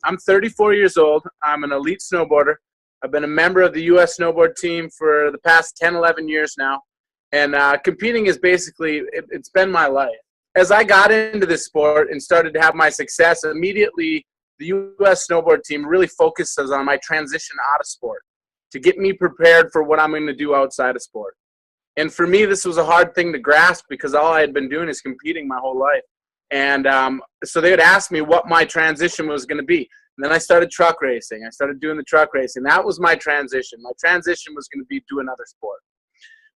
I'm 34 years old. I'm an elite snowboarder. I've been a member of the U.S. snowboard team for the past 10, 11 years now. And competing is basically, it's been my life. As I got into this sport and started to have my success, immediately the U.S. snowboard team really focuses on my transition out of sport to get me prepared for what I'm going to do outside of sport. And for me, this was a hard thing to grasp because all I had been doing is competing my whole life. And so they would ask me what my transition was going to be. And then I started truck racing. I started doing the truck racing. That was my transition. My transition was going to be do another sport.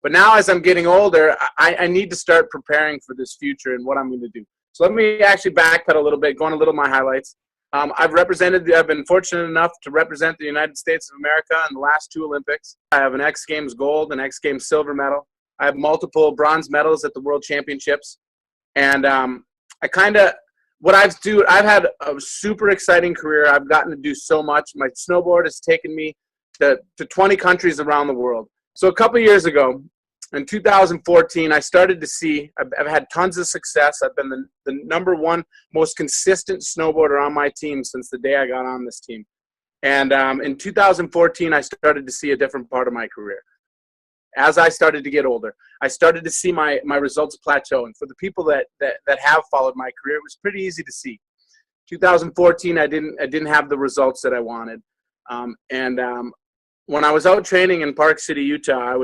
But now as I'm getting older, I need to start preparing for this future and what I'm going to do. So let me actually backpedal a little bit, go on a little of my highlights. I've been fortunate enough to represent the United States of America in the last 2 Olympics. I have an X Games gold, an X Games silver medal. I have multiple bronze medals at the World Championships. And I've had a super exciting career. I've gotten to do so much. My snowboard has taken me to 20 countries around the world. So a couple years ago, in 2014, I started to see, I've had tons of success. I've been the #1 most consistent snowboarder on my team since the day I got on this team. And in 2014, I started to see a different part of my career. As I started to get older, I started to see my results plateau. And for the people that have followed my career, it was pretty easy to see. 2014, I didn't have the results that I wanted. When I was out training in Park City, Utah,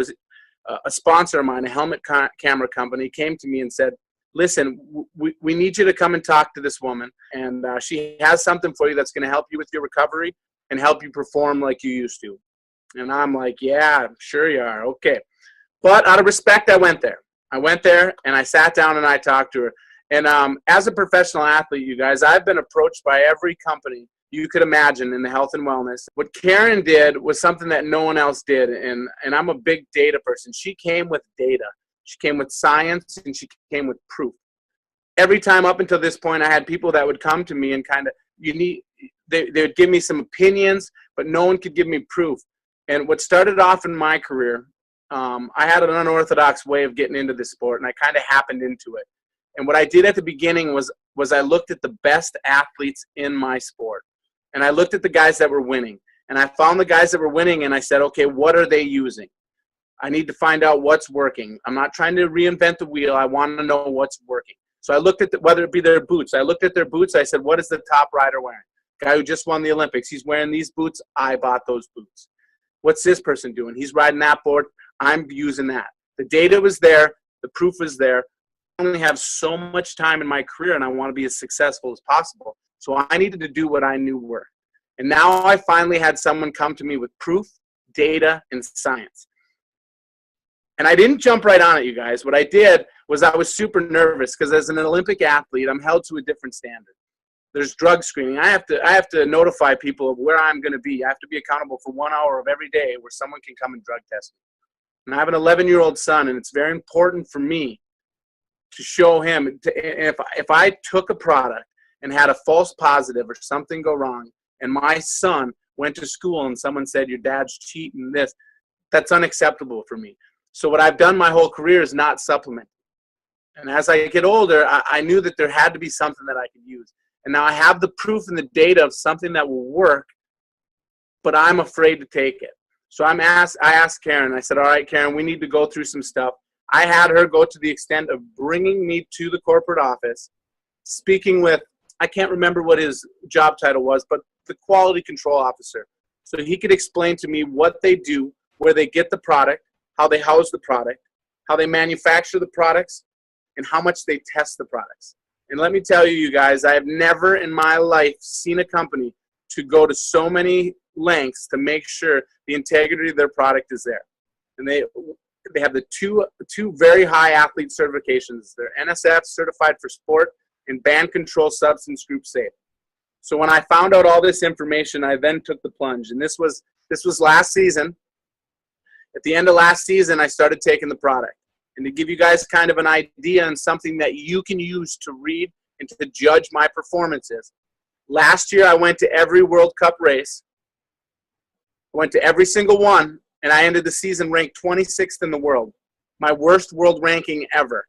a sponsor of mine, a helmet camera company, came to me and said, listen, we need you to come and talk to this woman. And she has something for you that's going to help you with your recovery and help you perform like you used to. And I'm like, yeah, sure you are. Okay. But out of respect, I went there. I went there and I sat down and I talked to her. And as a professional athlete, you guys, I've been approached by every company you could imagine in the health and wellness. What Karen did was something that no one else did. And I'm a big data person. She came with data. She came with science and she came with proof. Every time up until this point, I had people that would come to me and they would give me some opinions, but no one could give me proof. And what started off in my career, I had an unorthodox way of getting into this sport, and I kind of happened into it. And what I did at the beginning was I looked at the best athletes in my sport. And I looked at the guys that were winning. And I found the guys that were winning, and I said, okay, what are they using? I need to find out what's working. I'm not trying to reinvent the wheel. I want to know what's working. So I looked at whether it be their boots. I looked at their boots. I said, what is the top rider wearing? Guy who just won the Olympics. He's wearing these boots. I bought those boots. What's this person doing? He's riding that board. I'm using that. The data was there. The proof was there. I only have so much time in my career, and I want to be as successful as possible. So I needed to do what I knew worked. And now I finally had someone come to me with proof, data, and science. And I didn't jump right on it, you guys. What I did was I was super nervous because as an Olympic athlete, I'm held to a different standard. There's drug screening. I have to notify people of where I'm going to be. I have to be accountable for 1 hour of every day where someone can come and drug test me. And I have an 11-year-old son, and it's very important for me to show him. If I took a product and had a false positive or something go wrong, and my son went to school and someone said, your dad's cheating this, that's unacceptable for me. So what I've done my whole career is not supplement. And as I get older, I knew that there had to be something that I could use. And now I have the proof and the data of something that will work, but I'm afraid to take it. So I asked Karen, I said, all right, Karen, we need to go through some stuff. I had her go to the extent of bringing me to the corporate office, speaking with, I can't remember what his job title was, but the quality control officer. So he could explain to me what they do, where they get the product, how they house the product, how they manufacture the products, and how much they test the products. And let me tell you, you guys, I have never in my life seen a company to go to so many lengths to make sure the integrity of their product is there. And they have the two very high athlete certifications. They're NSF, certified for sport, and band control substance group safe. So when I found out all this information, I then took the plunge. And this was last season. At the end of last season, I started taking the product. And to give you guys kind of an idea and something that you can use to read and to judge my performances. Last year, I went to every World Cup race. I went to every single one, and I ended the season ranked 26th in the world. My worst world ranking ever.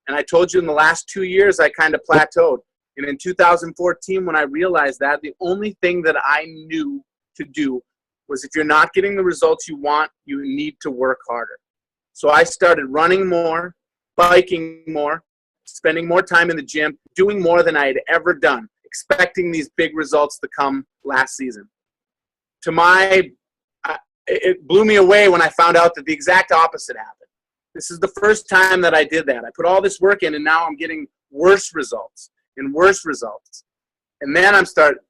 And I told you in the last 2 years, I kind of plateaued. And in 2014, when I realized that, the only thing that I knew to do was, if you're not getting the results you want, you need to work harder. So I started running more, biking more, spending more time in the gym, doing more than I had ever done, expecting these big results to come last season. It blew me away when I found out that the exact opposite happened. This is the first time that I did that. I put all this work in, and now I'm getting worse results and worse results. And then I start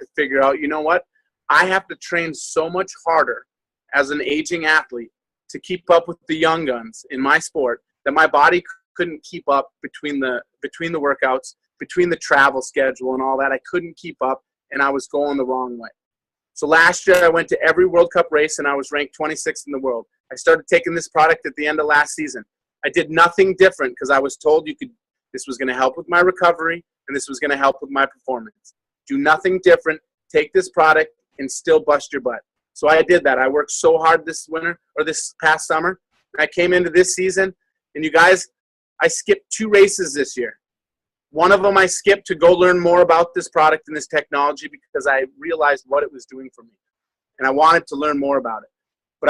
to figure out, you know what? I have to train so much harder as an aging athlete to keep up with the young guns in my sport that my body couldn't keep up between the workouts, between the travel schedule and all that. I couldn't keep up, and I was going the wrong way. So last year I went to every World Cup race, and I was ranked 26th in the world. I started taking this product at the end of last season. I did nothing different because I was told this was going to help with my recovery, and this was going to help with my performance. Do nothing different. Take this product and still bust your butt. So I did that. I worked so hard this past summer. I came into this season, and you guys, I skipped 2 races this year. One of them I skipped to go learn more about this product and this technology because I realized what it was doing for me, and I wanted to learn more about it. But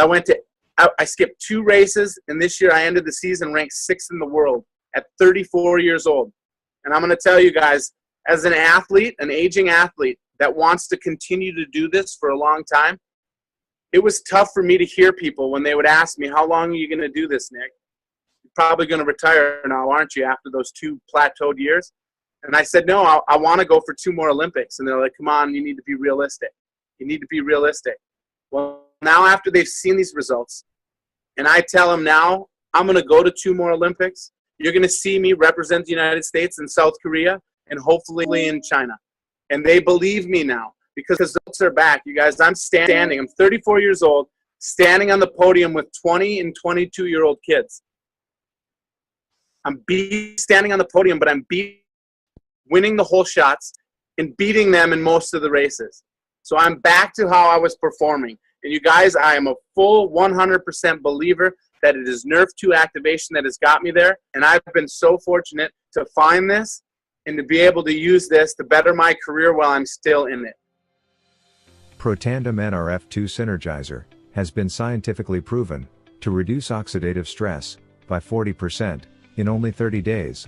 I skipped 2 races, and this year I ended the season ranked 6th in the world at 34 years old. And I'm going to tell you guys, as an athlete, an aging athlete that wants to continue to do this for a long time, it was tough for me to hear people when they would ask me, how long are you going to do this, Nick? You're probably going to retire now, aren't you, after those 2 plateaued years? And I said, no, I want to go for 2 more Olympics. And they're like, come on, you need to be realistic. You need to be realistic. Well, now after they've seen these results, and I tell them now, I'm going to go to 2 more Olympics. You're going to see me represent the United States and South Korea and hopefully in China. And they believe me now because the results are back. You guys, I'm 34 years old, standing on the podium with 20 and 22-year-old kids. I'm standing on the podium, but I'm winning the whole shots and beating them in most of the races. So I'm back to how I was performing. And you guys, I am a full 100% believer that it is Nrf2 activation that has got me there. And I've been so fortunate to find this and to be able to use this to better my career while I'm still in it. Protandem Nrf2 Synergizer has been scientifically proven to reduce oxidative stress by 40% in only 30 days.